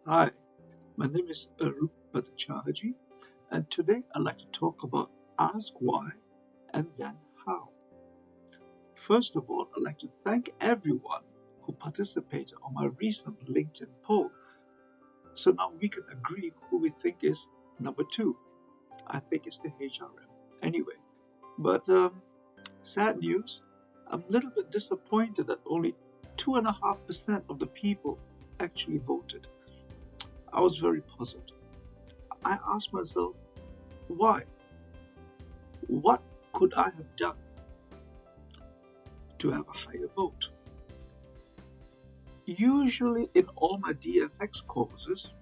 Hi, my name is Arup Bhattacharjee, and today I'd like to talk about Ask Why and then How. First of all, I'd like to thank everyone who participated on my recent LinkedIn poll. So now we can agree who we think is number two. I think it's the HRM. Anyway, but sad news, I'm a little bit disappointed that only 2.5% of the people actually voted. I was very puzzled. I asked myself, why? What could I have done to have a higher vote? Usually in all my DFX courses,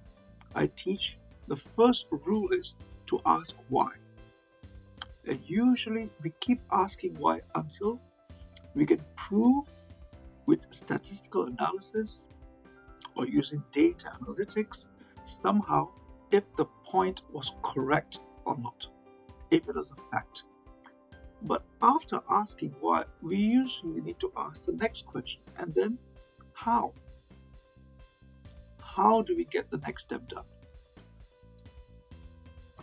I teach the first rule is to ask why. And usually we keep asking why until we can prove with statistical analysis or using data analytics somehow if the point was correct or not, if it is a fact. But after asking why, we usually need to ask the next question, and then how? How do we get the next step done?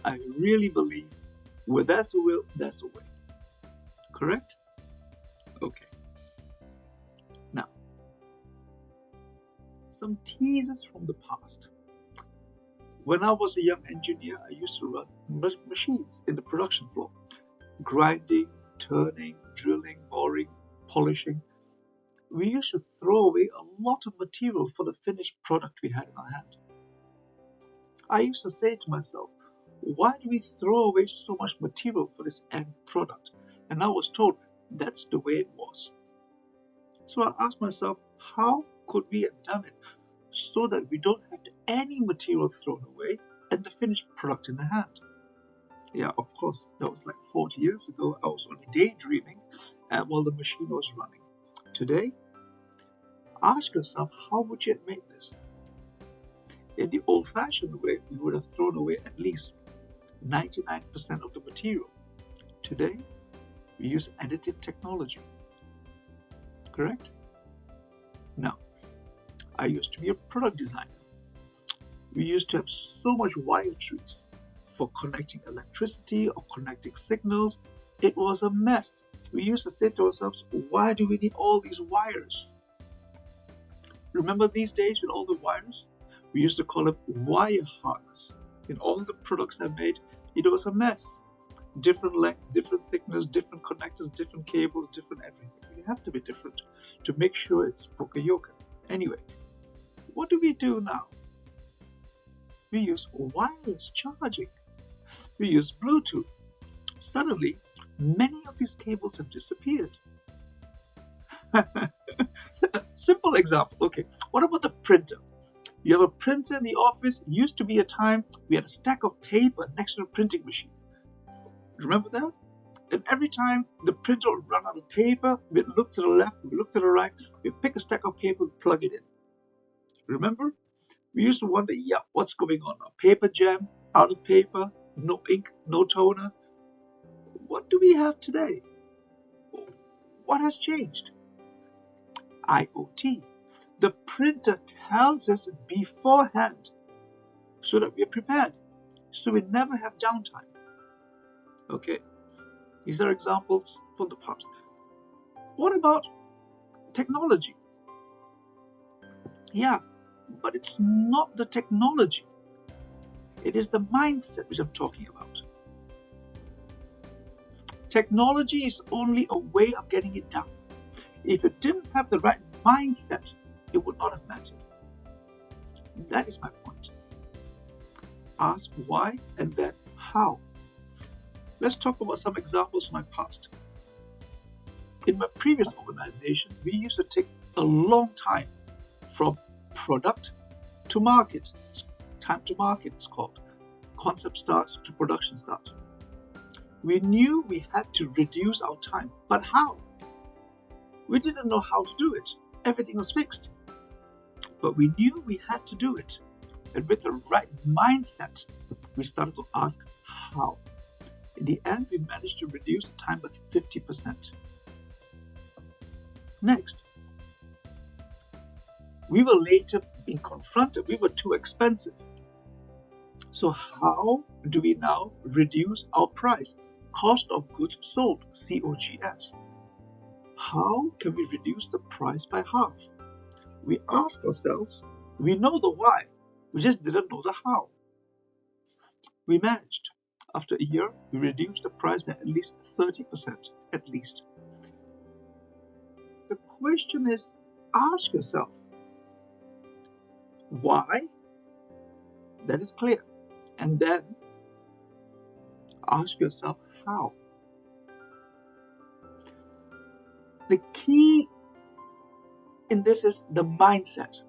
I really believe where there's a will, there's a way. Correct? Okay. Now, some teasers from the past. When I was a young engineer, I used to run machines in the production floor, grinding, turning, drilling, boring, polishing. We used to throw away a lot of material for the finished product we had in our hand. I used to say to myself, why do we throw away so much material for this end product? And I was told that's the way it was. So I asked myself, how could we have done it so that we don't have any material thrown away and the finished product in the hand? Yeah, of course, that was like 40 years ago. I was only daydreaming while the machine was running. Today, ask yourself, how would you have made this? In the old-fashioned way, we would have thrown away at least 99% of the material. Today, we use additive technology. Correct? Now, I used to be a product designer. We used to have so much wire trees for connecting electricity or connecting signals. It was a mess. We used to say to ourselves, why do we need all these wires? Remember these days with all the wires? We used to call them wire harness. In all the products I made, it was a mess. Different length, different thickness, different connectors, different cables, different everything. You have to be different to make sure it's poka-yoke. Anyway, what do we do now? We use wireless charging. We use Bluetooth. Suddenly, many of these cables have disappeared. Simple example. Okay, what about the printer? You have a printer in the office. It used to be a time we had a stack of paper next to the printing machine. Remember that? And every time the printer would run out of paper, we'd look to the left, we'd look to the right, we'd pick a stack of paper, plug it in. Remember? We used to wonder, yeah, what's going on now? Paper jam, out of paper, no ink, no toner. What do we have today? What has changed? IoT. The printer tells us beforehand so that we are prepared, so we never have downtime. Okay, these are examples from the past. What about technology? Yeah, but it's not the technology. It is the mindset which I'm talking about. Technology is only a way of getting it done. If it didn't have the right mindset, it would not have mattered. That is my point. Ask why and then how. Let's talk about some examples from my past. In my previous organization, we used to take a long time from product to market. Time to market, it's called. Concept start to production start. We knew we had to reduce our time, but how? We didn't know how to do it. Everything was fixed. But we knew we had to do it. And with the right mindset, we started to ask how. In the end, we managed to reduce the time by 50%. Next, we were later been confronted. We were too expensive. So how do we now reduce our price? Cost of goods sold, COGS. How can we reduce the price by half? We ask ourselves, we know the why, we just didn't know the how. We managed. After a year, we reduced the price by at least 30%, at least. The question is, ask yourself, why? That is clear. And then ask yourself, how? The key in this is the mindset.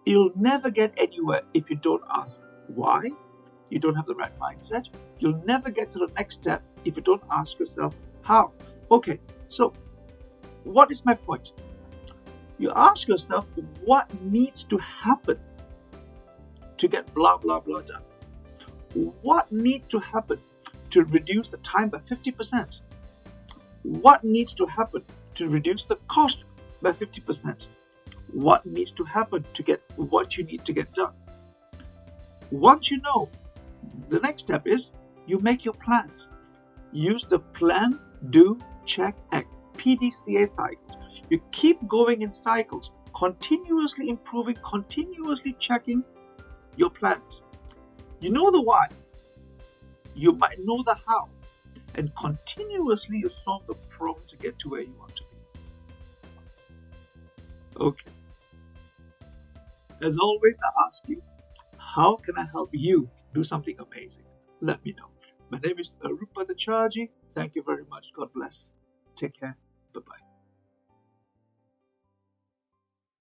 You'll never get anywhere if you don't ask why. You don't have the right mindset. You'll never get to the next step if you don't ask yourself how. Okay, so what is my point? You ask yourself what needs to happen to get blah blah blah done. What needs to happen to reduce the time by 50%? What needs to happen to reduce the cost by 50%? What needs to happen to get what you need to get done? Once you know, the next step is you make your plans. Use the plan, do, check, act, PDCA cycle. You keep going in cycles, continuously improving, continuously checking your plans. You know the why. You might know the how. And continuously you solve the problem to get to where you want to be. Okay. As always, I ask you, how can I help you do something amazing? Let me know. My name is Rupa Acharjee. Thank you very much. God bless. Take care. Bye-bye.